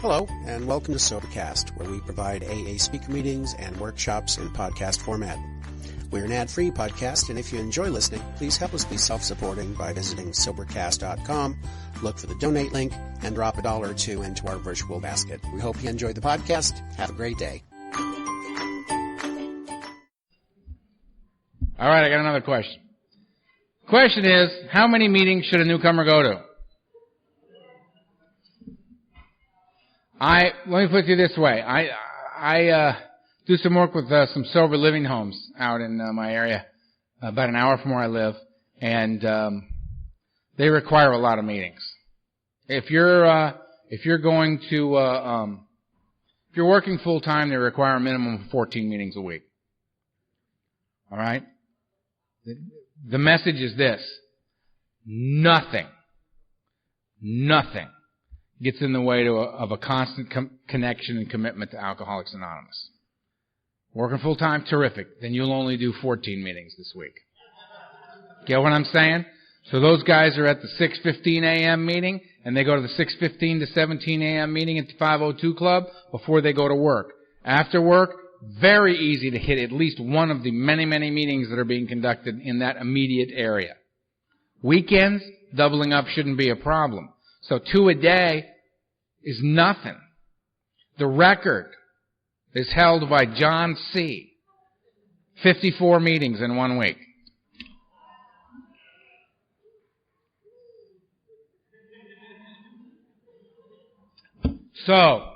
Hello, and welcome to Sobercast, where we provide AA speaker meetings and workshops in podcast format. We're an ad-free podcast, and if you enjoy listening, please help us be self-supporting by visiting Sobercast.com, look for the donate link, and drop $1 or $2 into our virtual basket. We hope you enjoyed the podcast. Have a great day. All right, I got another question. Question is, how many meetings should a newcomer go to? Let me put it this way. I do some work with some sober living homes out in my area, about an hour from where I live, and they require a lot of meetings. If you're going to if you're working full time, they require a minimum of 14 meetings a week. All right. The message is this: nothing gets in the way of a constant connection and commitment to Alcoholics Anonymous. Working full-time, terrific. Then you'll only do 14 meetings this week. Get what I'm saying? So those guys are at the 6:15 a.m. meeting, and they go to the 6:15 to 17 a.m. meeting at the 502 Club before they go to work. After work, very easy to hit at least one of the many, many meetings that are being conducted in that immediate area. Weekends, doubling up shouldn't be a problem. So 2 a day is nothing. The record is held by John C. 54 meetings in 1 week. So,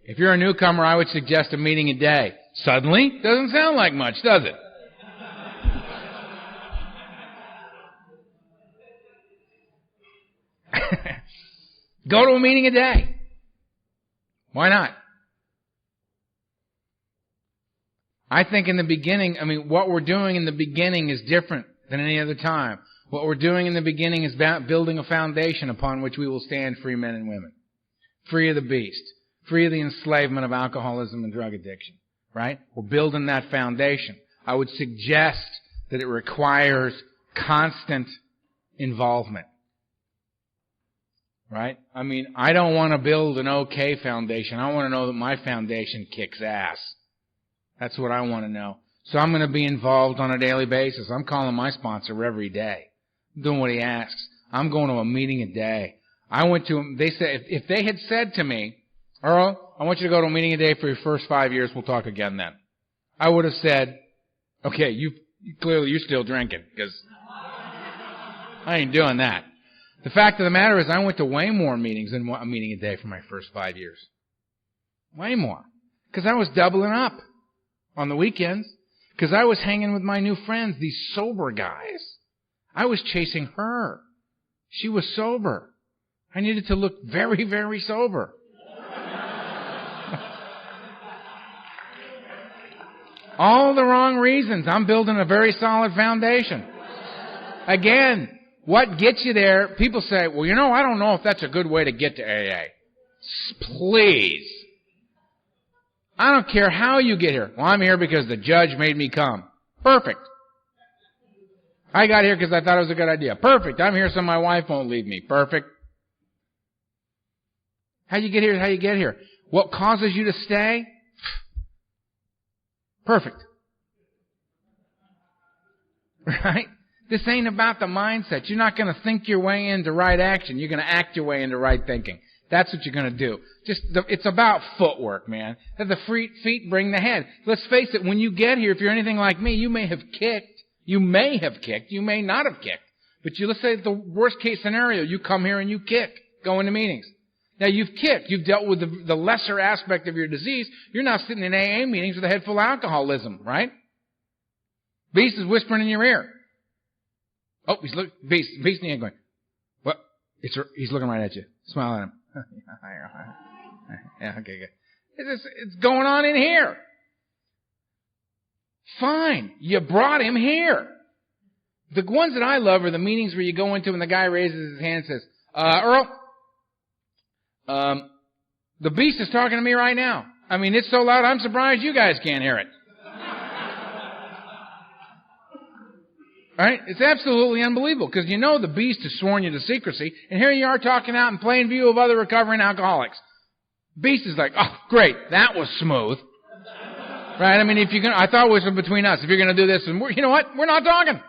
if you're a newcomer, I would suggest a meeting a day. Suddenly, doesn't sound like much, does it? Go to a meeting a day. Why not? I think in the beginning, what we're doing in the beginning is different than any other time. What we're doing in the beginning is building a foundation upon which we will stand free men and women. Free of the beast. Free of the enslavement of alcoholism and drug addiction. Right? We're building that foundation. I would suggest that it requires constant involvement. Right? I don't want to build an okay foundation. I want to know that my foundation kicks ass. That's what I want to know. So I'm going to be involved on a daily basis. I'm calling my sponsor every day. I'm doing what he asks. I'm going to a meeting a day. They said, if they had said to me, Earl, I want you to go to a meeting a day for your first 5 years, we'll talk again then. I would have said, okay, clearly you're still drinking, because I ain't doing that. The fact of the matter is I went to way more meetings than a meeting a day for my first 5 years. Way more. Because I was doubling up on the weekends. Because I was hanging with my new friends, these sober guys. I was chasing her. She was sober. I needed to look very, very sober. All the wrong reasons. I'm building a very solid foundation. Again, what gets you there? People say, well, I don't know if that's a good way to get to AA. Please. I don't care how you get here. Well, I'm here because the judge made me come. Perfect. I got here because I thought it was a good idea. Perfect. I'm here so my wife won't leave me. Perfect. How you get here is how you get here. What causes you to stay? Perfect. Right? This ain't about the mindset. You're not going to think your way into right action. You're going to act your way into right thinking. That's what you're going to do. It's about footwork, man. The feet bring the head. Let's face it, when you get here, if you're anything like me, you may have kicked. You may not have kicked. But let's say the worst case scenario, you come here and you kick, go into meetings. Now you've kicked. You've dealt with the lesser aspect of your disease. You're now sitting in AA meetings with a head full of alcoholism, right? Beast is whispering in your ear. Oh, Beast in the air going, what? He's looking right at you. Smile at him. Yeah, okay, good. It's going on in here. Fine. You brought him here. The ones that I love are the meetings where you go into and the guy raises his hand and says, Earl, the beast is talking to me right now. It's so loud, I'm surprised you guys can't hear it. Right? It's absolutely unbelievable because the beast has sworn you to secrecy, and here you are talking out in plain view of other recovering alcoholics. Beast is like, oh, great, that was smooth. Right? I mean, if you're gonna, I thought it was between us. If you're going to do this, and you know what? We're not talking.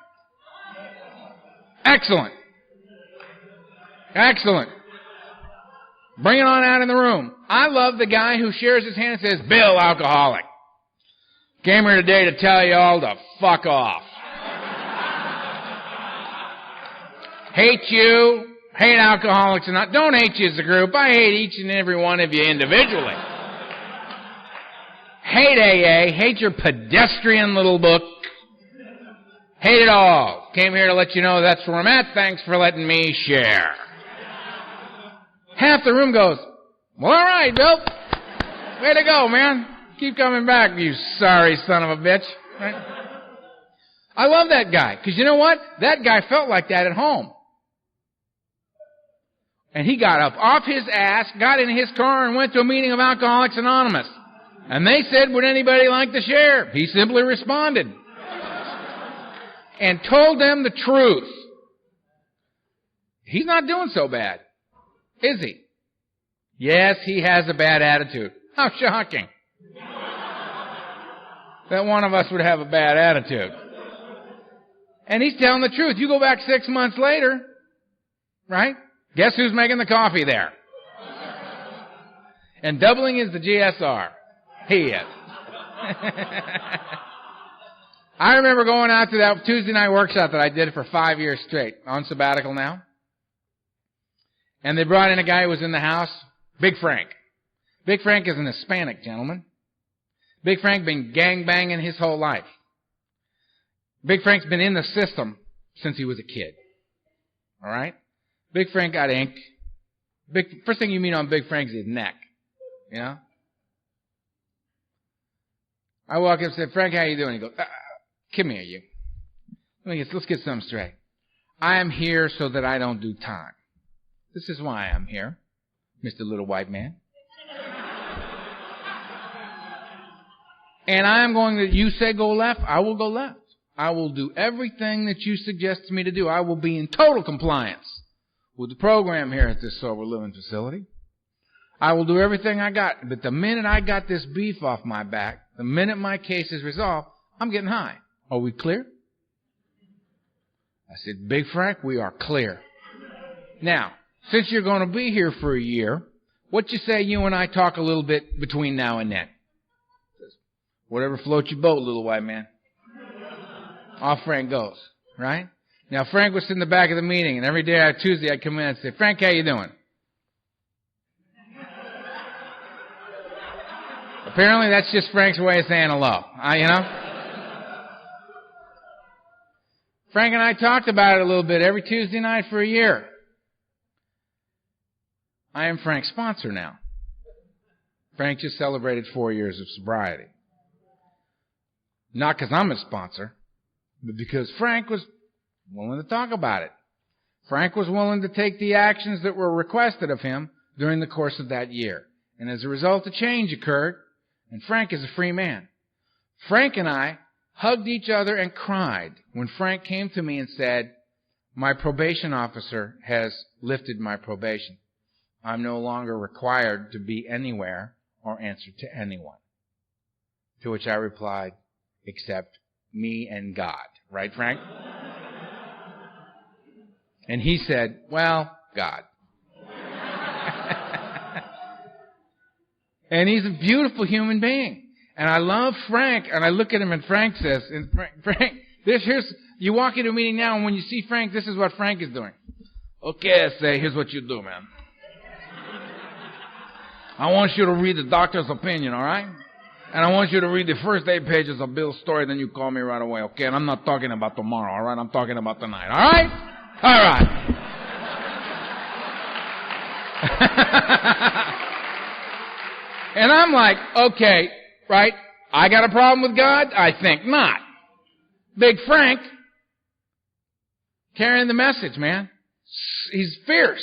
Excellent. Excellent. Bring it on out in the room. I love the guy who shares his hand and says, Bill, alcoholic. Came here today to tell you all to fuck off. Hate you. Hate Alcoholics Anonymous. Don't hate you as a group. I hate each and every one of you individually. Hate AA. Hate your pedestrian little book. Hate it all. Came here to let you know that's where I'm at. Thanks for letting me share. Half the room goes, well, all right, Bill. Way to go, man. Keep coming back, you sorry son of a bitch. Right? I love that guy. Because you know what? That guy felt like that at home. And he got up off his ass, got in his car, and went to a meeting of Alcoholics Anonymous. And they said, would anybody like to share? He simply responded. And told them the truth. He's not doing so bad. Is he? Yes, he has a bad attitude. How shocking. That one of us would have a bad attitude. And he's telling the truth. You go back 6 months later, right? Guess who's making the coffee there? And doubling is the GSR. He is. I remember going out to that Tuesday night workshop that I did for 5 years straight, on sabbatical now. And they brought in a guy who was in the house, Big Frank. Big Frank is an Hispanic gentleman. Big Frank been gangbanging his whole life. Big Frank's been in the system since he was a kid. All right? Big Frank got ink. First thing you meet on Big Frank is his neck. You know? I walk up and say, Frank, how you doing? He goes, come here, you. Let's get something straight. I am here so that I don't do time. This is why I'm here, Mr. Little White Man. And I am going to, you say go left, I will go left. I will do everything that you suggest me to do. I will be in total compliance with the program here at this sober living facility. I will do everything I got. But the minute I got this beef off my back, the minute my case is resolved, I'm getting high. Are we clear? I said, Big Frank, we are clear. Now, since you're going to be here for a year, what you say you and I talk a little bit between now and then? Whatever floats your boat, little white man. Off Frank goes, right? Now, Frank was in the back of the meeting, and every day, Tuesday, I'd come in and say, Frank, how you doing? Apparently, that's just Frank's way of saying hello. You know? Frank and I talked about it a little bit every Tuesday night for a year. I am Frank's sponsor now. Frank just celebrated 4 years of sobriety. Not because I'm his sponsor, but because Frank was willing to talk about it. Frank was willing to take the actions that were requested of him during the course of that year. And as a result, a change occurred, and Frank is a free man. Frank and I hugged each other and cried when Frank came to me and said, my probation officer has lifted my probation. I'm no longer required to be anywhere or answer to anyone. To which I replied, except me and God. Right, Frank? And he said, well, God. And he's a beautiful human being. And I love Frank, and I look at him and Frank says, Frank, you walk into a meeting now, and when you see Frank, this is what Frank is doing. Okay, I say, here's what you do, man. I want you to read the doctor's opinion, all right? And I want you to read the first 8 pages of Bill's story, then you call me right away, okay? And I'm not talking about tomorrow, all right? I'm talking about tonight, all right? All right. And I'm like, okay, right? I got a problem with God? I think not. Big Frank, carrying the message, man. He's fierce.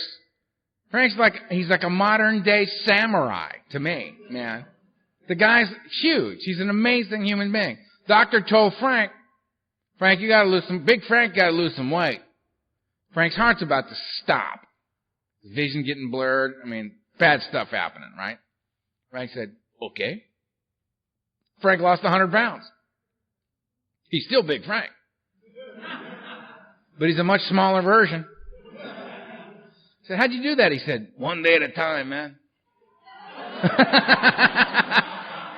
Frank's he's like a modern day samurai to me, man. The guy's huge. He's an amazing human being. Doctor told Frank, you gotta lose Big Frank gotta lose some weight. Frank's heart's about to stop. His vision getting blurred. I mean, bad stuff happening, right? Frank said, okay. Frank lost 100 pounds. He's still Big Frank. But he's a much smaller version. I said, how'd you do that? He said, one day at a time, man.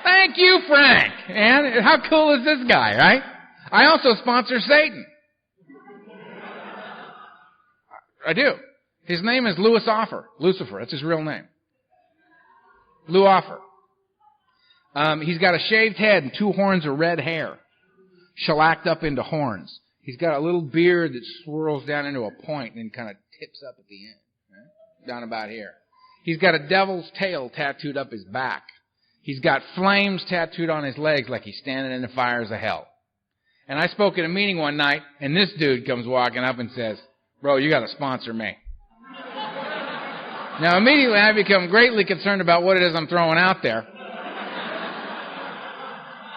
Thank you, Frank. And how cool is this guy, right? I also sponsor Satan. I do. His name is Louis Offer. Lucifer, that's his real name. Lou Offer. He's got a shaved head and 2 horns of red hair, shellacked up into horns. He's got a little beard that swirls down into a point and then kind of tips up at the end, right? Down about here. He's got a devil's tail tattooed up his back. He's got flames tattooed on his legs like he's standing in the fires of hell. And I spoke at a meeting one night, and this dude comes walking up and says, bro, you got to sponsor me. Now, immediately I become greatly concerned about what it is I'm throwing out there.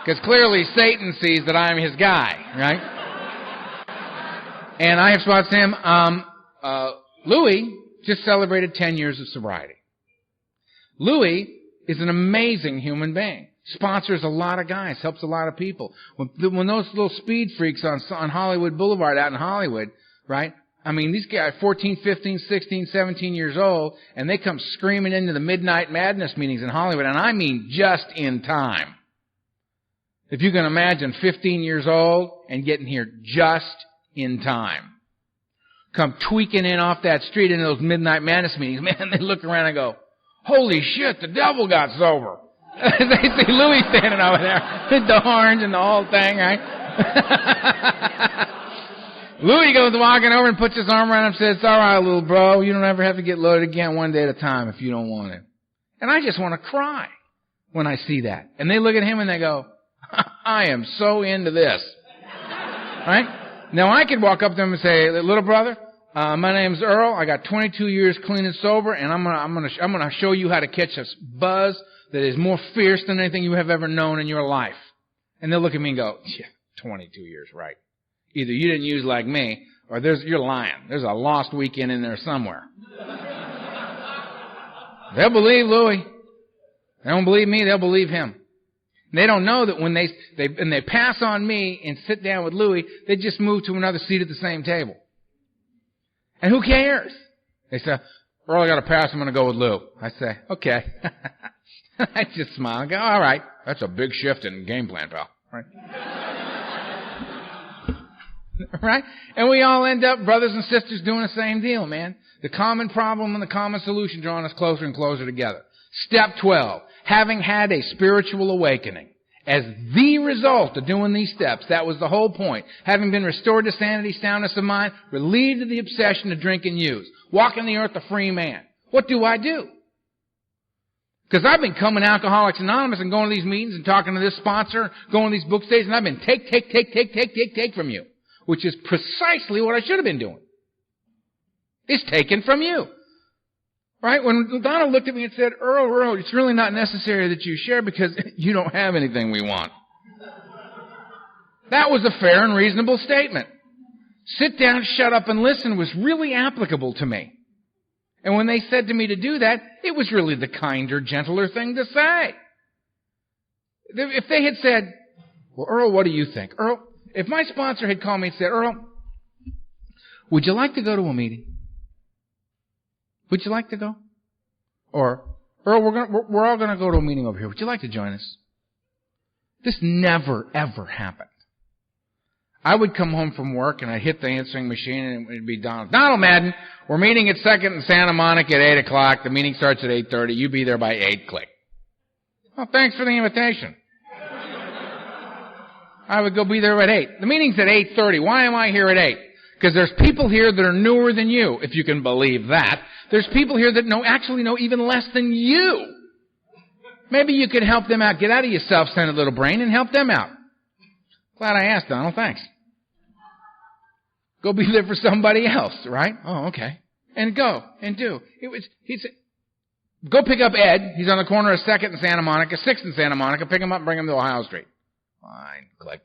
Because clearly Satan sees that I'm his guy, right? And I have sponsored him. Louis just celebrated 10 years of sobriety. Louis is an amazing human being. Sponsors a lot of guys, helps a lot of people. When those little speed freaks on Hollywood Boulevard out in Hollywood, right? I mean, these guys are 14, 15, 16, 17 years old, and they come screaming into the Midnight Madness meetings in Hollywood, and I mean just in time. If you can imagine 15 years old and getting here just in time. Come tweaking in off that street into those Midnight Madness meetings. Man, they look around and go, holy shit, the devil got sober. They see Louis standing over there with the horns and the whole thing, right? Louis goes walking over and puts his arm around him and says, it's all right, little bro. You don't ever have to get loaded again, one day at a time if you don't want it. And I just want to cry when I see that. And they look at him and they go, I am so into this. Right? Now I could walk up to them and say, little brother, my name's Earl. I got 22 years clean and sober, and I'm gonna show you how to catch a buzz that is more fierce than anything you have ever known in your life. And they'll look at me and go, yeah, 22 years, right. Either you didn't use like me, or you're lying. There's a lost weekend in there somewhere. They'll believe Louis. They don't believe me, they'll believe him. They don't know that when they pass on me and sit down with Louis, they just move to another seat at the same table. And who cares? They say, Earl, I got to pass, I'm going to go with Lou. I say, okay. I just smile and go, all right. That's a big shift in game plan, pal. Right? Right? And we all end up, brothers and sisters, doing the same deal, man. The common problem and the common solution drawing us closer and closer together. Step 12. Having had a spiritual awakening. As the result of doing these steps, that was the whole point. Having been restored to sanity, soundness of mind, relieved of the obsession to drink and use. Walking the earth a free man. What do I do? Because I've been coming to Alcoholics Anonymous and going to these meetings and talking to this sponsor, going to these book stages, and I've been take from you. Which is precisely what I should have been doing. It's taken from you. Right? When Donna looked at me and said, Earl, it's really not necessary that you share because you don't have anything we want. That was a fair and reasonable statement. Sit down, shut up, and listen was really applicable to me. And when they said to me to do that, it was really the kinder, gentler thing to say. If they had said, well, Earl, what do you think? Earl, if my sponsor had called me and said, Earl, would you like to go to a meeting? Would you like to go? Or, Earl, we're all going to go to a meeting over here. Would you like to join us? This never, ever happened. I would come home from work and I'd hit the answering machine and it'd be Donald. Donald Madden, we're meeting at 2nd and Santa Monica at 8 o'clock. The meeting starts at 8:30. You be there by 8. Click. Well, thanks for the invitation. I would go be there at 8. The meeting's at 8:30. Why am I here at 8? Because there's people here that are newer than you, if you can believe that. There's people here that actually know even less than you. Maybe you could help them out. Get out of your self-centered little brain and help them out. Glad I asked, Donald. Thanks. Go be there for somebody else, right? Oh, okay. And go and do. He said, go pick up Ed. He's on the corner of 2nd and Santa Monica, 6th and Santa Monica. Pick him up and bring him to Ohio Street. Fine. Click.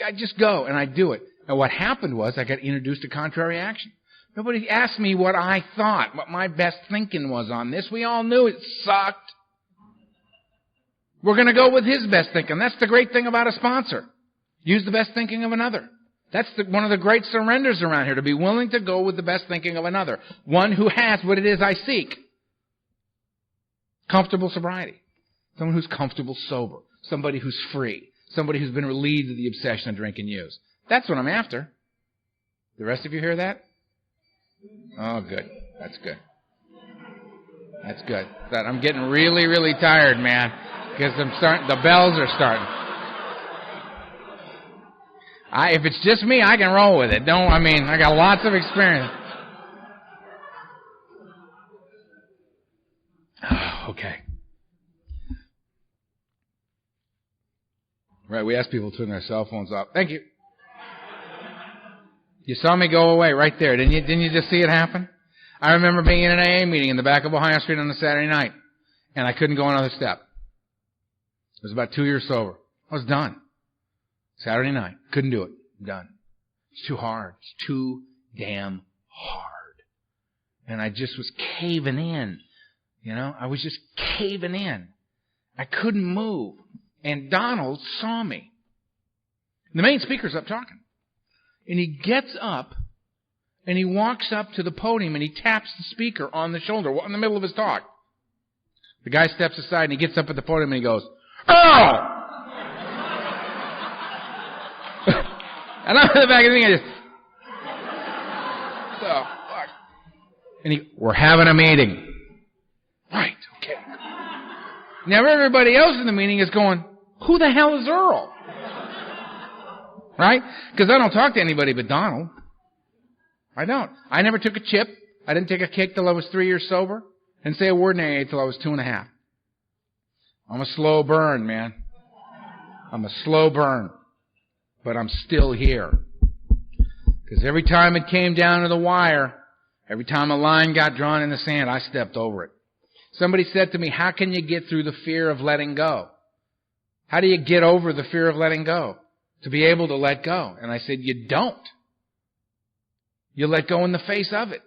I just go and I do it. And what happened was I got introduced to contrary action. Nobody asked me what I thought, what my best thinking was on this. We all knew it sucked. We're going to go with his best thinking. That's the great thing about a sponsor. Use the best thinking of another. That's one of the great surrenders around here, to be willing to go with the best thinking of another. One who has what it is I seek. Comfortable sobriety. Someone who's comfortable sober. Somebody who's free. Somebody who's been relieved of the obsession of drink and use. That's what I'm after. The rest of you hear that? Oh, good. That's good. That's good. I'm getting really, really tired, man, because the bells are starting. If it's just me, I can roll with it. I got lots of experience. Okay. Right, we ask people to turn their cell phones off. Thank you. You saw me go away right there. Didn't you just see it happen? I remember being in an AA meeting in the back of Ohio Street on a Saturday night, and I couldn't go another step. It was about 2 years sober. I was done. Saturday night. Couldn't do it. Done. It's too hard. It's too damn hard. And I just was caving in. I was just caving in. I couldn't move. And Donald saw me. The main speaker's up talking. And he gets up, and he walks up to the podium, and he taps the speaker on the shoulder in the middle of his talk. The guy steps aside, and he gets up at the podium, and he goes, "Earl!" And I'm in the back of the thing, I just, oh, fuck. And we're having a meeting. Right, okay. Now everybody else in the meeting is going, who the hell is Earl? Right? Because I don't talk to anybody but Donald. I don't. I never took a chip. I didn't take a cake till I was 3 years sober. Didn't say a word in AA till I was 2.5. I'm a slow burn, man. I'm a slow burn. But I'm still here. Because every time it came down to the wire, every time a line got drawn in the sand, I stepped over it. Somebody said to me, how can you get through the fear of letting go? How do you get over the fear of letting go? To be able to let go. And I said, you don't. You let go in the face of it.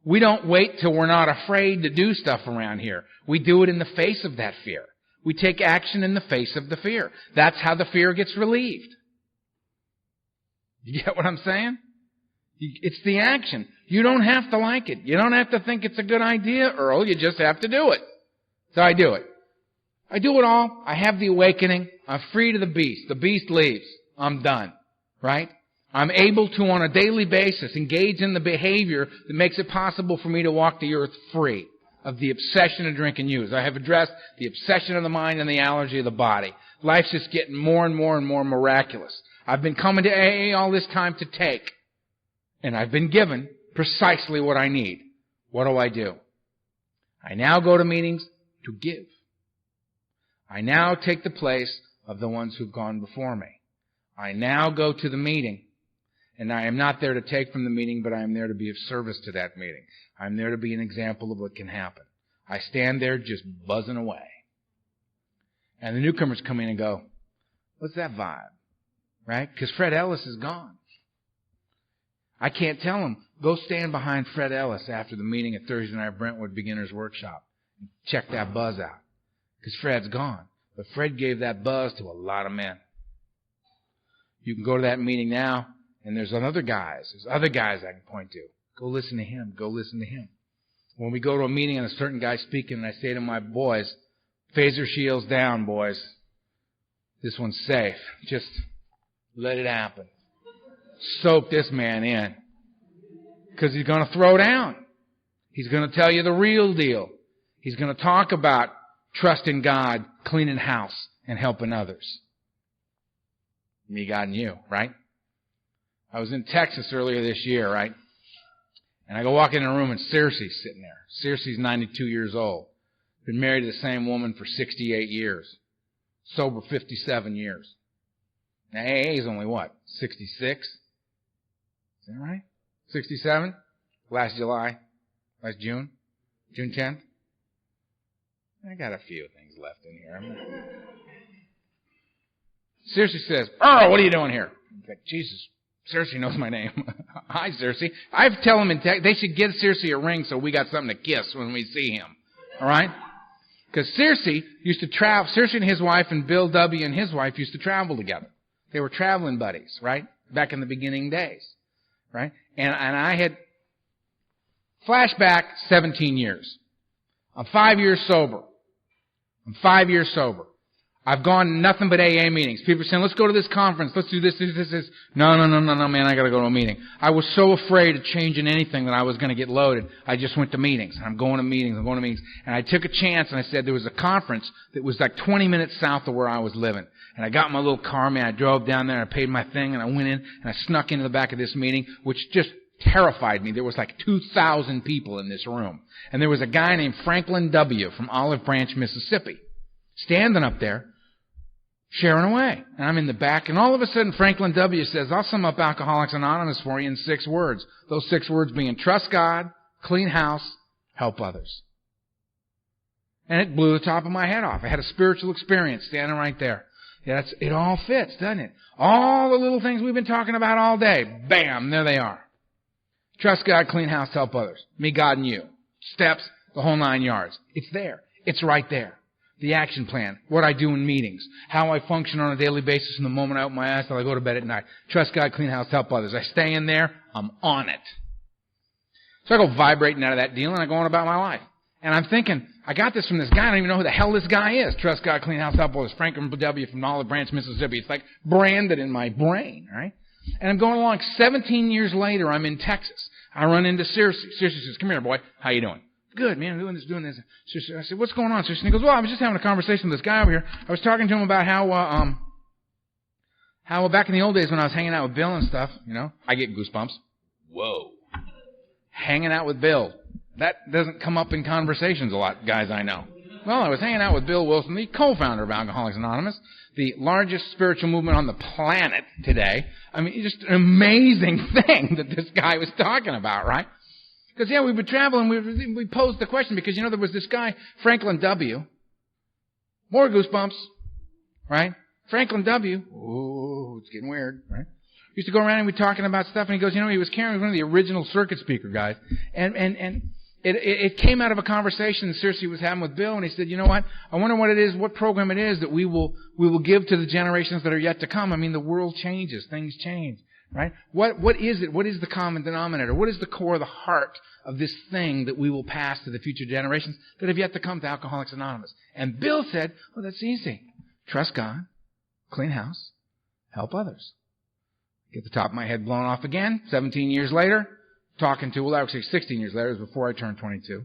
We don't wait till we're not afraid to do stuff around here. We do it in the face of that fear. We take action in the face of the fear. That's how the fear gets relieved. You get what I'm saying? It's the action. You don't have to like it. You don't have to think it's a good idea, Earl. You just have to do it. So I do it. I do it all. I have the awakening. I'm free to the beast. The beast leaves. I'm done. Right? I'm able to, on a daily basis, engage in the behavior that makes it possible for me to walk the earth free of the obsession of drink and use. I have addressed the obsession of the mind and the allergy of the body. Life's just getting more and more and more miraculous. I've been coming to AA all this time to take. And I've been given precisely what I need. What do? I now go to meetings to give. I now take the place of the ones who've gone before me. I now go to the meeting, and I am not there to take from the meeting, but I am there to be of service to that meeting. I'm there to be an example of what can happen. I stand there just buzzing away. And the newcomers come in and go, what's that vibe? Right? Because Fred Ellis is gone. I can't tell them, go stand behind Fred Ellis after the meeting at Thursday night Brentwood Beginners Workshop. And check that buzz out. Because Fred's gone. But Fred gave that buzz to a lot of men. You can go to that meeting now, and there's other guys I can point to. Go listen to him. Go listen to him. When we go to a meeting and a certain guy's speaking, and I say to my boys, phaser shields down, boys. This one's safe. Just let it happen. Soak this man in. Because he's going to throw down. He's going to tell you the real deal. He's going to talk about trusting God, cleaning house, and helping others. Me, God, and you, right? I was in Texas earlier this year, right? And I go walk in a room and Circe's sitting there. Circe's 92 years old. Been married to the same woman for 68 years. Sober 57 years. Now AA is only what? 66? Is that right? 67? Last June? June 10th? I got a few things left in here. Circe says, Earl, what are you doing here? I'm like, Jesus, Circe knows my name. Hi, Circe. I tell them they should get Circe a ring so we got something to kiss when we see him. All right? Because Searcy used to travel, Searcy and his wife and Bill W. and his wife used to travel together. They were traveling buddies, right? Back in the beginning days, right? And I had flashback 17 years. I'm 5 years sober. I've gone to nothing but AA meetings. People are saying, let's go to this conference. Let's do this. No, man, I got to go to a meeting. I was so afraid of changing anything that I was going to get loaded. I just went to meetings. I'm going to meetings. And I took a chance and I said there was a conference that was like 20 minutes south of where I was living. And I got my little car, man. I drove down there. I paid my thing and I went in and I snuck into the back of this meeting, which just terrified me. There was like 2,000 people in this room. And there was a guy named Franklin W. from Olive Branch, Mississippi, standing up there, sharing away. And I'm in the back, and all of a sudden Franklin W. says, I'll sum up Alcoholics Anonymous for you in 6 words. Those 6 words being trust God, clean house, help others. And it blew the top of my head off. I had a spiritual experience standing right there. Yeah, it all fits, doesn't it? All the little things we've been talking about all day, bam, there they are. Trust God, clean house, help others. Me, God, and you. Steps, the whole 9 yards. It's there. It's right there. The action plan, what I do in meetings, how I function on a daily basis from the moment I open my eyes till I go to bed at night. Trust God, clean house, help others. I stay in there, I'm on it. So I go vibrating out of that deal and I go on about my life. And I'm thinking, I got this from this guy, I don't even know who the hell this guy is. Trust God, clean house, help others. Franklin W. from Olive Branch, Mississippi. It's like branded in my brain, right? And I'm going along. 17 years later, I'm in Texas. I run into Searcy. Searcy says, come here, boy. How you doing? Good, man. I'm doing this. I said, what's going on? Searcy? He goes, well, I was just having a conversation with this guy over here. I was talking to him about how back in the old days when I was hanging out with Bill and stuff, I get goosebumps. Whoa. Hanging out with Bill. That doesn't come up in conversations a lot, guys I know. Well, I was hanging out with Bill Wilson, the co-founder of Alcoholics Anonymous, the largest spiritual movement on the planet today. I mean, just an amazing thing that this guy was talking about, right? Because, we've been traveling, we posed the question because, there was this guy, Franklin W. More goosebumps, right? Franklin W. Ooh, it's getting weird, right? Used to go around and we'd talking about stuff, and he goes, he was carrying one of the original circuit speaker guys, and it came out of a conversation that Searcy was having with Bill, and he said, you know what? I wonder what it is, what program it is that we will give to the generations that are yet to come. I mean, the world changes, things change, right? What is it? What is the common denominator? What is the core of the heart of this thing that we will pass to the future generations that have yet to come to Alcoholics Anonymous? And Bill said, well, that's easy. Trust God, clean house, help others. Get the top of my head blown off again, 17 years later. Talking to, actually 16 years later, it was before I turned 22,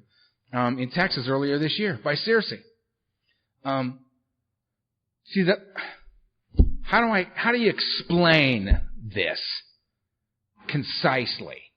in Texas earlier this year, by Searcy. How do you explain this concisely?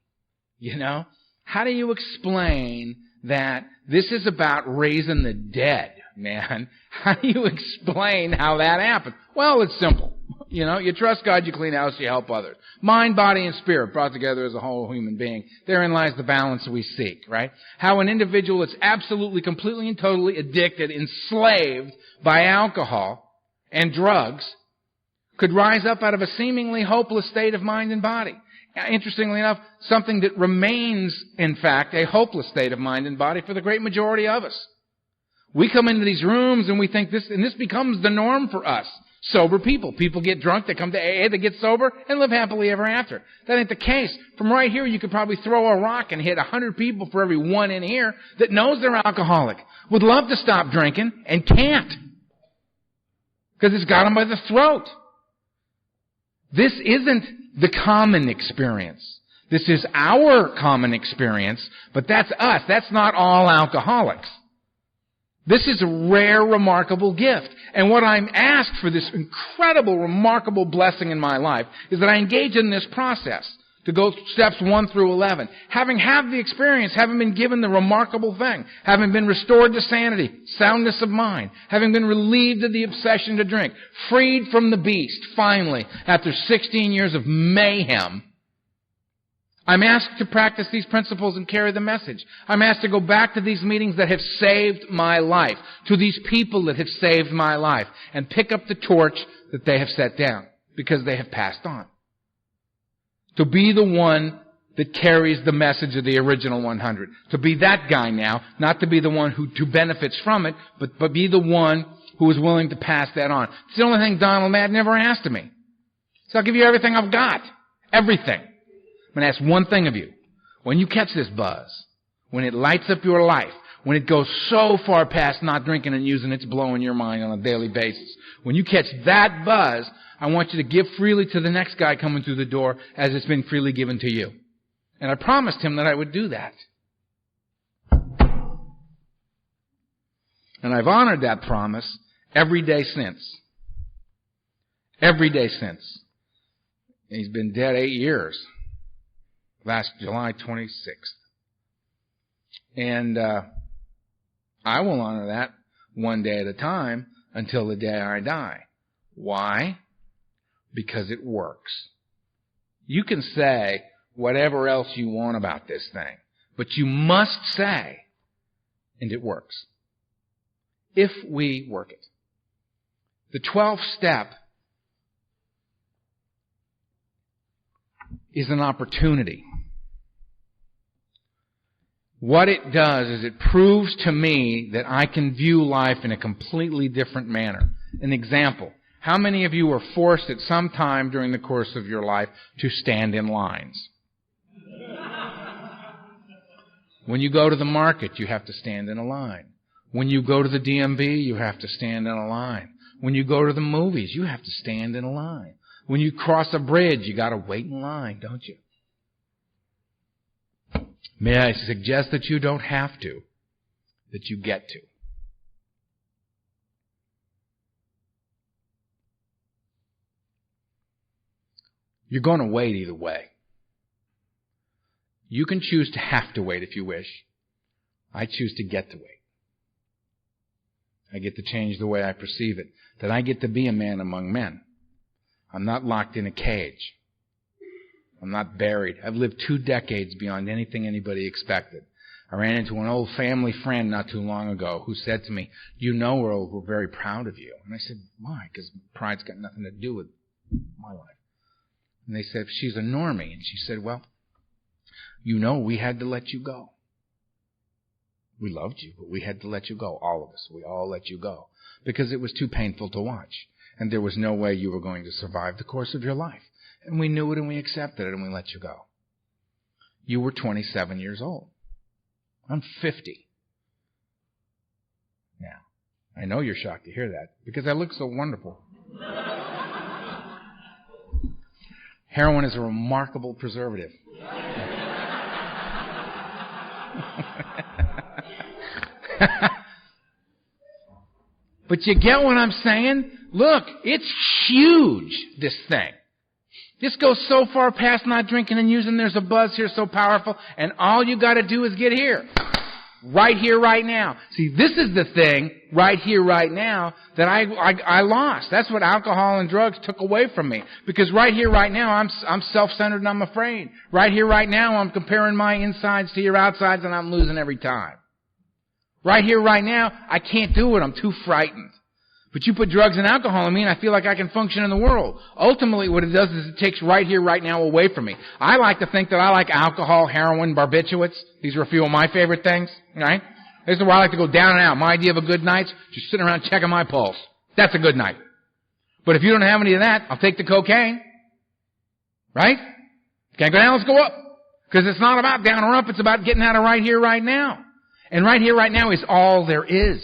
How do you explain that this is about raising the dead, man? How do you explain how that happened? Well, it's simple. You trust God, you clean house, you help others. Mind, body, and spirit brought together as a whole human being. Therein lies the balance we seek, right? How an individual that's absolutely, completely, and totally addicted, enslaved by alcohol and drugs could rise up out of a seemingly hopeless state of mind and body. Interestingly enough, something that remains, in fact, a hopeless state of mind and body for the great majority of us. We come into these rooms and we think this becomes the norm for us. Sober people. People get drunk, they come to AA, they get sober, and live happily ever after. That ain't the case. From right here, you could probably throw a rock and hit 100 people for every one in here that knows they're alcoholic, would love to stop drinking, and can't. Because it's got them by the throat. This isn't the common experience. This is our common experience, but that's us. That's not all alcoholics. This is a rare, remarkable gift. And what I'm asked for this incredible, remarkable blessing in my life is that I engage in this process to go steps 1 through 11. Having had the experience, having been given the remarkable thing, having been restored to sanity, soundness of mind, having been relieved of the obsession to drink, freed from the beast, finally, after 16 years of mayhem, I'm asked to practice these principles and carry the message. I'm asked to go back to these meetings that have saved my life, to these people that have saved my life, and pick up the torch that they have set down, because they have passed on. To be the one that carries the message of the original 100. To be that guy now, not to be the one who benefits from it, but be the one who is willing to pass that on. It's the only thing Donald Madden ever asked of me. So I'll give you everything I've got. Everything. I'm going to ask one thing of you. When you catch this buzz, when it lights up your life, when it goes so far past not drinking and using, it's blowing your mind on a daily basis. When you catch that buzz, I want you to give freely to the next guy coming through the door as it's been freely given to you. And I promised him that I would do that. And I've honored that promise every day since. Every day since. He's been dead 8 years. Last July 26th. And I will honor that one day at a time until the day I die. Why? Because it works. You can say whatever else you want about this thing, but you must say, and it works. If we work it. The 12th step is an opportunity. What it does is it proves to me that I can view life in a completely different manner. An example. How many of you were forced at some time during the course of your life to stand in lines? When you go to the market, you have to stand in a line. When you go to the DMV, you have to stand in a line. When you go to the movies, you have to stand in a line. When you cross a bridge, you got to wait in line, don't you? May I suggest that you don't have to, that you get to. You're going to wait either way. You can choose to have to wait if you wish. I choose to get to wait. I get to change the way I perceive it. That I get to be a man among men. I'm not locked in a cage. I'm not buried. I've lived 2 decades beyond anything anybody expected. I ran into an old family friend not too long ago who said to me, "You know, Earl, we're very proud of you." And I said, "Why?" Because pride's got nothing to do with my life. And they said, "She's a normie." And she said, "Well, you know, we had to let you go. We loved you, but we had to let you go. All of us. We all let you go. Because it was too painful to watch. And there was no way you were going to survive the course of your life. And we knew it and we accepted it and we let you go. You were 27 years old. I'm 50. Now, I know you're shocked to hear that because I look so wonderful. Heroin is a remarkable preservative. But you get what I'm saying? Look, it's huge, this thing. This goes so far past not drinking and using. There's a buzz here so powerful, and all you got to do is get here. Right here, right now. See, this is the thing, right here, right now, that I lost. That's what alcohol and drugs took away from me. Because right here, right now, I'm self-centered and I'm afraid. Right here, right now, I'm comparing my insides to your outsides and I'm losing every time. Right here, right now, I can't do it. I'm too frightened. But you put drugs and alcohol in me and I feel like I can function in the world. Ultimately, what it does is it takes right here, right now away from me. I like to think that I like alcohol, heroin, barbiturates. These are a few of my favorite things, right? This is where I like to go down and out. My idea of a good night's just sitting around checking my pulse. That's a good night. But if you don't have any of that, I'll take the cocaine. Right? Can't go down, let's go up. Because it's not about down or up, it's about getting out of right here, right now. And right here, right now is all there is.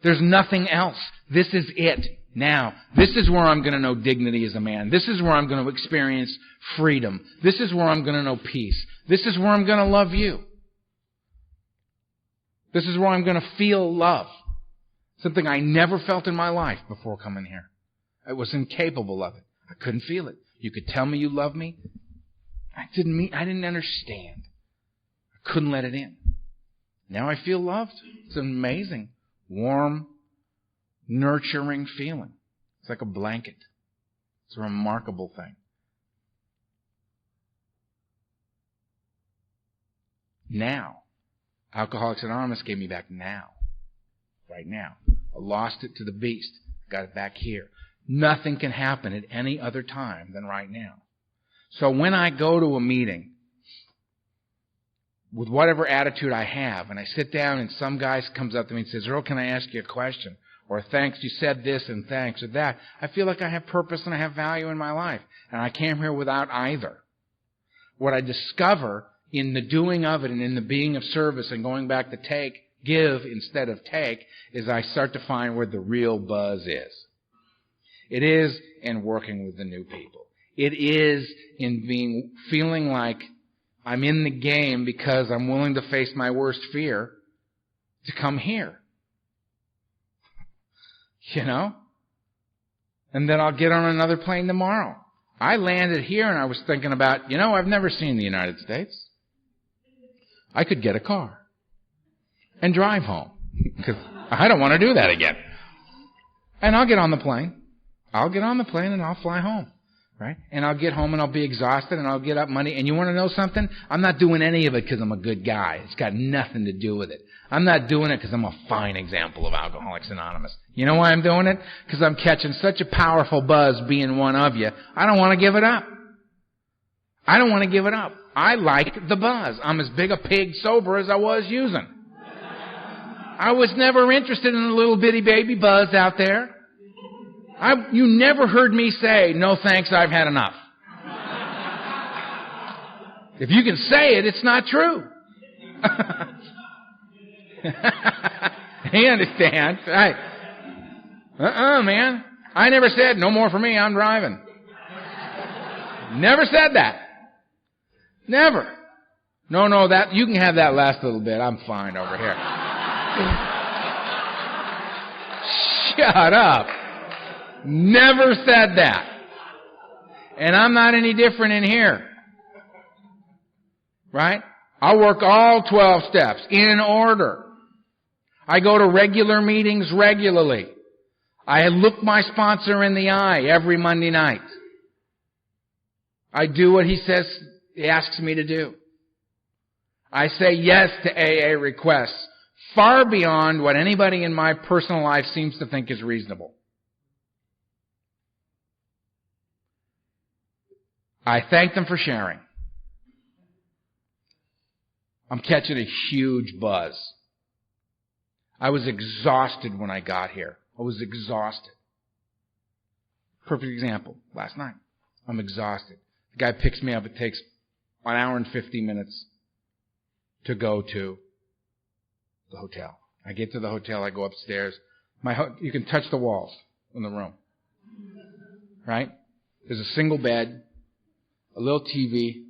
There's nothing else. This is it. Now, this is where I'm going to know dignity as a man. This is where I'm going to experience freedom. This is where I'm going to know peace. This is where I'm going to love you. This is where I'm going to feel love. Something I never felt in my life before coming here. I was incapable of it. I couldn't feel it. You could tell me you loved me. I didn't understand. I couldn't let it in. Now I feel loved. It's amazing. Warm, nurturing feeling. It's like a blanket. It's a remarkable thing. Now, Alcoholics Anonymous gave me back now. Right now. I lost it to the beast. Got it back here. Nothing can happen at any other time than right now. So when I go to a meeting with whatever attitude I have, and I sit down and some guy comes up to me and says, Earl, can I ask you a question? Or thanks, you said this, and thanks, or that. I feel like I have purpose and I have value in my life. And I came here without either. What I discover in the doing of it and in the being of service and going back to give instead of take, is I start to find where the real buzz is. It is in working with the new people. It is in feeling like I'm in the game because I'm willing to face my worst fear to come here. You know? And then I'll get on another plane tomorrow. I landed here and I was thinking about, I've never seen the United States. I could get a car and drive home because I don't want to do that again. And I'll get on the plane. I'll get on the plane and I'll fly home. Right? And I'll get home and I'll be exhausted and I'll get up Monday. And you want to know something? I'm not doing any of it because I'm a good guy. It's got nothing to do with it. I'm not doing it because I'm a fine example of Alcoholics Anonymous. You know why I'm doing it? Because I'm catching such a powerful buzz being one of you. I don't want to give it up. I don't want to give it up. I like the buzz. I'm as big a pig sober as I was using. I was never interested in a little bitty baby buzz out there. You never heard me say, no thanks, I've had enough. If you can say it, it's not true. You understand? Right. Man. I never said, no more for me, I'm driving. Never said that. Never. No, that you can have that last little bit. I'm fine over here. Shut up. Never said that. And I'm not any different in here. Right? I work all 12 steps in order. I go to regular meetings regularly. I look my sponsor in the eye every Monday night. I do what he asks me to do. I say yes to AA requests far beyond what anybody in my personal life seems to think is reasonable. I thank them for sharing. I'm catching a huge buzz. I was exhausted when I got here. I was exhausted. Perfect example. Last night. I'm exhausted. The guy picks me up. It takes 1 hour and 50 minutes to go to the hotel. I get to the hotel. I go upstairs. You can touch the walls in the room. Right? There's a single bed. A little TV.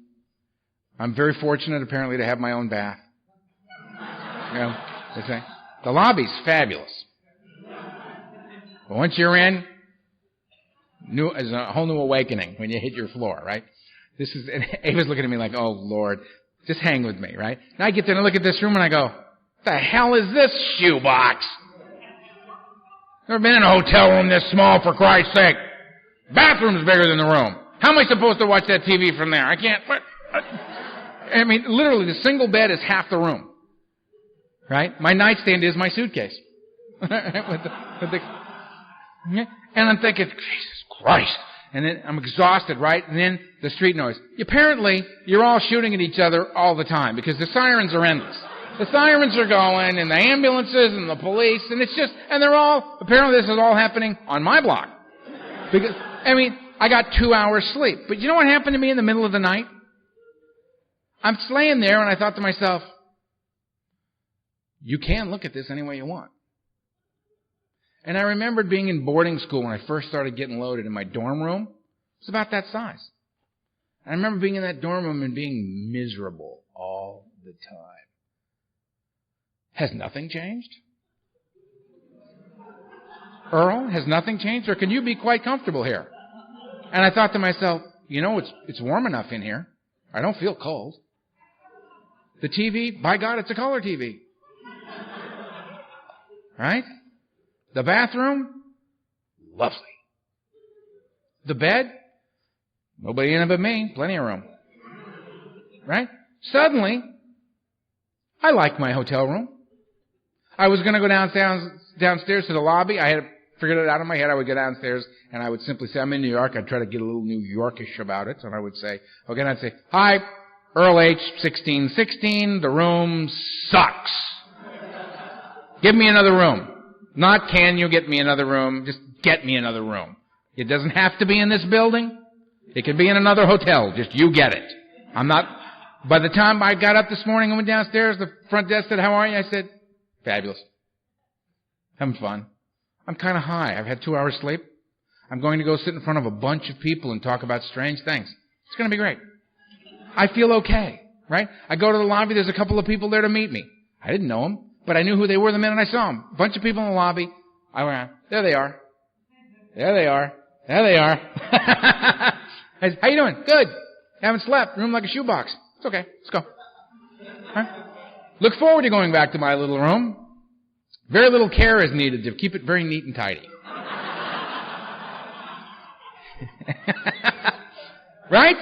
I'm very fortunate, apparently, to have my own bath. The lobby's fabulous. But once you're in, it's a whole new awakening when you hit your floor, right? And Ava's looking at me like, oh, Lord, just hang with me, right? Now I get there and I look at this room and I go, what the hell is this shoebox? Never been in a hotel room this small, for Christ's sake. Bathroom's bigger than the room. How am I supposed to watch that TV from there? I can't. I mean, literally, the single bed is half the room. Right? My nightstand is my suitcase. And I'm thinking, Jesus Christ. And then I'm exhausted, right? And then the street noise. Apparently, you're all shooting at each other all the time because the sirens are endless. The sirens are going, and the ambulances, and the police, and apparently this is all happening on my block. Because, I got 2 hours sleep. But you know what happened to me in the middle of the night? I'm laying there and I thought to myself, you can look at this any way you want. And I remembered being in boarding school when I first started getting loaded in my dorm room. It was about that size. I remember being in that dorm room and being miserable all the time. Has nothing changed? Earl, has nothing changed? Or can you be quite comfortable here? And I thought to myself, it's warm enough in here. I don't feel cold. The TV, by God, it's a color TV. Right? The bathroom, lovely. The bed, nobody in it but me, plenty of room. Right? Suddenly, I like my hotel room. I was going to go downstairs to the lobby. I had figured it out in my head. I would go downstairs and I would simply say, I'm in New York. I'd try to get a little New Yorkish about it. And I would say, I'd say, hi, Earl H, 1616, the room sucks. Give me another room. Not can you get me another room, just get me another room. It doesn't have to be in this building. It could be in another hotel. Just you get it. By the time I got up this morning and went downstairs, the front desk said, how are you? I said, fabulous. Having fun. I'm kind of high. I've had 2 hours sleep. I'm going to go sit in front of a bunch of people and talk about strange things. It's going to be great. I feel okay, right? I go to the lobby. There's a couple of people there to meet me. I didn't know them, but I knew who they were the minute I saw them. A bunch of people in the lobby. I went around. There they are. There they are. There they are. I said, how you doing? Good. Haven't slept. Room like a shoebox. It's okay. Let's go. Right? Look forward to going back to my little room. Very little care is needed to keep it very neat and tidy. Right?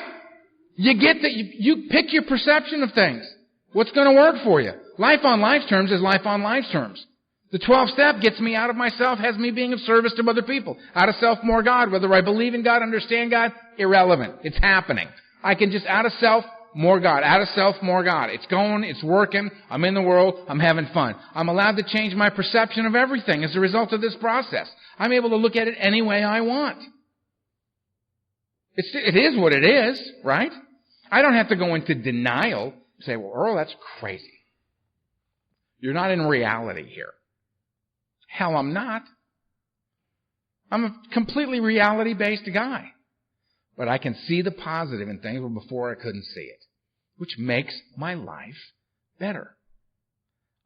You get that you pick your perception of things. What's going to work for you? Life on life's terms is life on life's terms. The 12th step gets me out of myself, has me being of service to other people. Out of self, more God. Whether I believe in God, understand God, irrelevant. It's happening. I can just out of self, more God. Out of self, more God. It's going, it's working, I'm in the world, I'm having fun. I'm allowed to change my perception of everything as a result of this process. I'm able to look at it any way I want. It is what it is, right? I don't have to go into denial and say, well, Earl, that's crazy. You're not in reality here. Hell, I'm not. I'm a completely reality-based guy. But I can see the positive in things where before I couldn't see it, which makes my life better.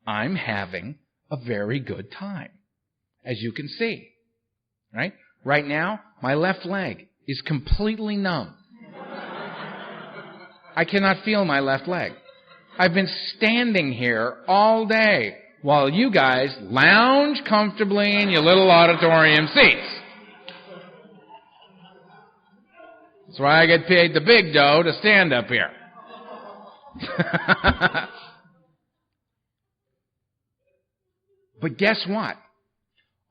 I'm having a very good time, as you can see. Right? Right now, my left leg is completely numb. I cannot feel my left leg. I've been standing here all day while you guys lounge comfortably in your little auditorium seats. That's why I get paid the big dough to stand up here. But guess what?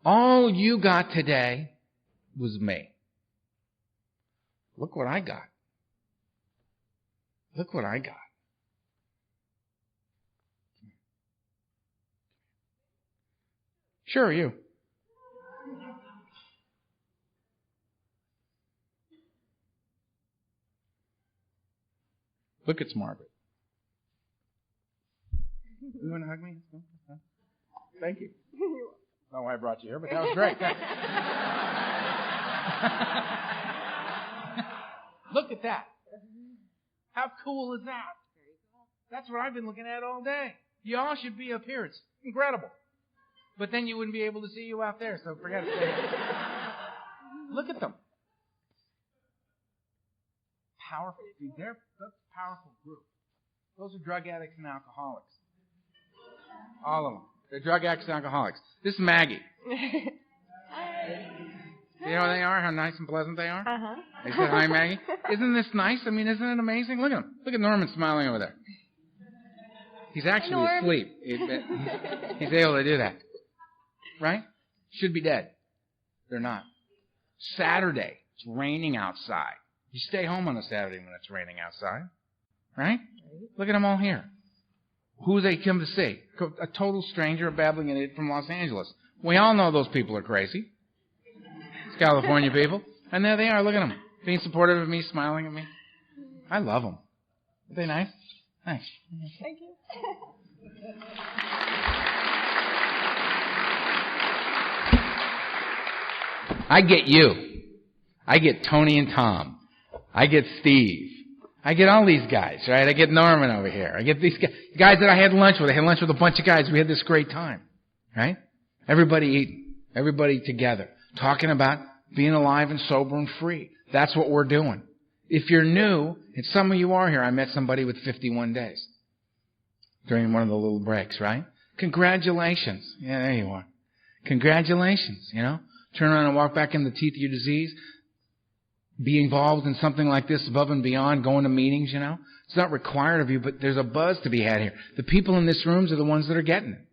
All you got today was me. Look what I got. Look what I got. Sure, you. Look, it's Margaret. You want to hug me? Thank you. I don't know why I brought you here, but that was great. Look at that. How cool is that? That's what I've been looking at all day. Y'all should be up here. It's incredible. But then you wouldn't be able to see you out there, so forget it. Look at them. Powerful. Dude, that's a powerful group. Those are drug addicts and alcoholics. All of them. They're drug addicts and alcoholics. This is Maggie. You know who they are? How nice and pleasant they are? Uh-huh. They said, hi, Maggie. Isn't this nice? I mean, isn't it amazing? Look at him. Look at Norman smiling over there. He's actually asleep. He's able to do that. Right? Should be dead. They're not. Saturday. It's raining outside. You stay home on a Saturday when it's raining outside. Right? Look at them all here. Who they come to see? A total stranger, a babbling idiot from Los Angeles. We all know those people are crazy. It's California people. And there they are. Look at them. Being supportive of me, smiling at me. I love them. Are they nice? Thanks. Thank you. I get you. I get Tony and Tom. I get Steve. I get all these guys, right? I get Norman over here. I get these guys that I had lunch with. I had lunch with a bunch of guys. We had this great time, right? Everybody eating. Everybody together. Talking about being alive and sober and free. That's what we're doing. If you're new, and some of you are here, I met somebody with 51 days during one of the little breaks, right? Congratulations. Yeah, there you are. Congratulations, you know. Turn around and walk back in the teeth of your disease. Be involved in something like this above and beyond, going to meetings, you know. It's not required of you, but there's a buzz to be had here. The people in this room are the ones that are getting it.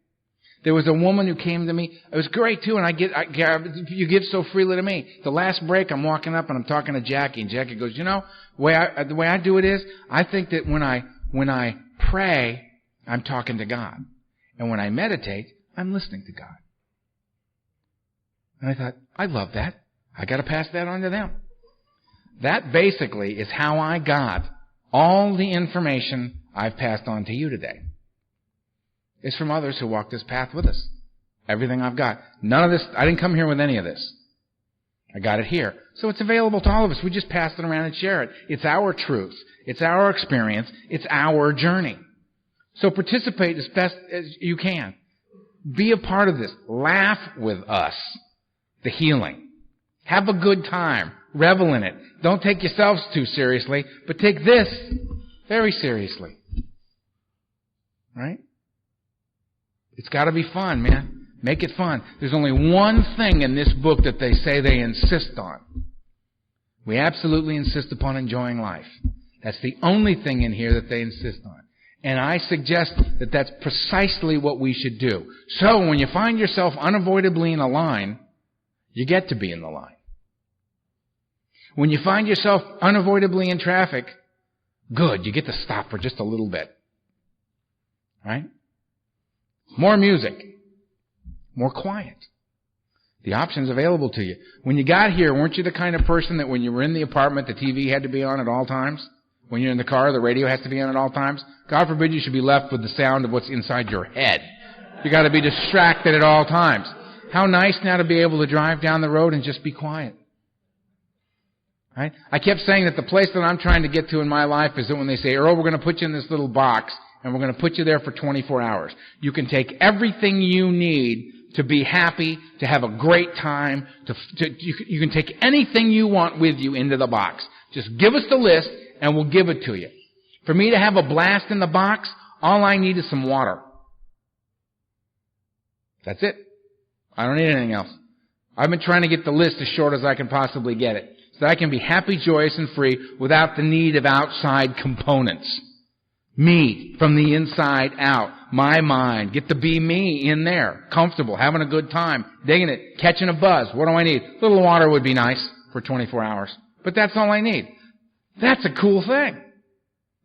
There was a woman who came to me. It was great too, and you give so freely to me. The last break, I'm walking up and I'm talking to Jackie, and Jackie goes, you know, the way I do it is, I think that when I pray, I'm talking to God, and when I meditate, I'm listening to God. And I thought, I love that. I got to pass that on to them. That basically is how I got all the information I've passed on to you today. It's from others who walked this path with us. Everything I've got. None of this, I didn't come here with any of this. I got it here. So it's available to all of us. We just pass it around and share it. It's our truth. It's our experience. It's our journey. So participate as best as you can. Be a part of this. Laugh with us. The healing. Have a good time. Revel in it. Don't take yourselves too seriously, but take this very seriously. Right? It's got to be fun, man. Make it fun. There's only one thing in this book that they say they insist on. We absolutely insist upon enjoying life. That's the only thing in here that they insist on. And I suggest that that's precisely what we should do. So when you find yourself unavoidably in a line, you get to be in the line. When you find yourself unavoidably in traffic, good, you get to stop for just a little bit. Right? More music. More quiet. The option's available to you. When you got here, weren't you the kind of person that when you were in the apartment, the TV had to be on at all times? When you're in the car, the radio has to be on at all times? God forbid you should be left with the sound of what's inside your head. You got to be distracted at all times. How nice now to be able to drive down the road and just be quiet. Right? I kept saying that the place that I'm trying to get to in my life is that when they say, Earl, we're going to put you in this little box and we're going to put you there for 24 hours. You can take everything you need to be happy, to have a great time. You can take anything you want with you into the box. Just give us the list and we'll give it to you. For me to have a blast in the box, all I need is some water. That's it. I don't need anything else. I've been trying to get the list as short as I can possibly get it, so that I can be happy, joyous, and free without the need of outside components. Me, from the inside out. My mind. Get to be me in there. Comfortable. Having a good time. Digging it. Catching a buzz. What do I need? A little water would be nice for 24 hours. But that's all I need. That's a cool thing.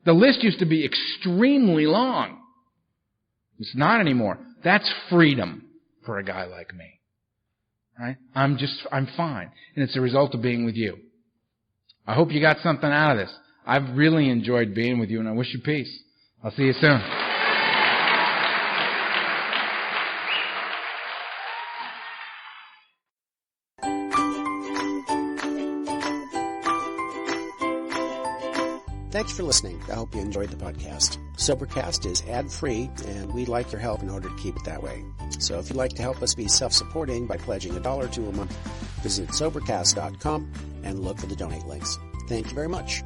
The list used to be extremely long. It's not anymore. That's freedom for a guy like me. Right? I'm fine. And it's a result of being with you. I hope you got something out of this. I've really enjoyed being with you, and I wish you peace. I'll see you soon. Thanks for listening. I hope you enjoyed the podcast. Sobercast is ad-free, and we'd like your help in order to keep it that way. So if you'd like to help us be self-supporting by pledging $1 or $2 a month, visit Sobercast.com and look for the donate links. Thank you very much.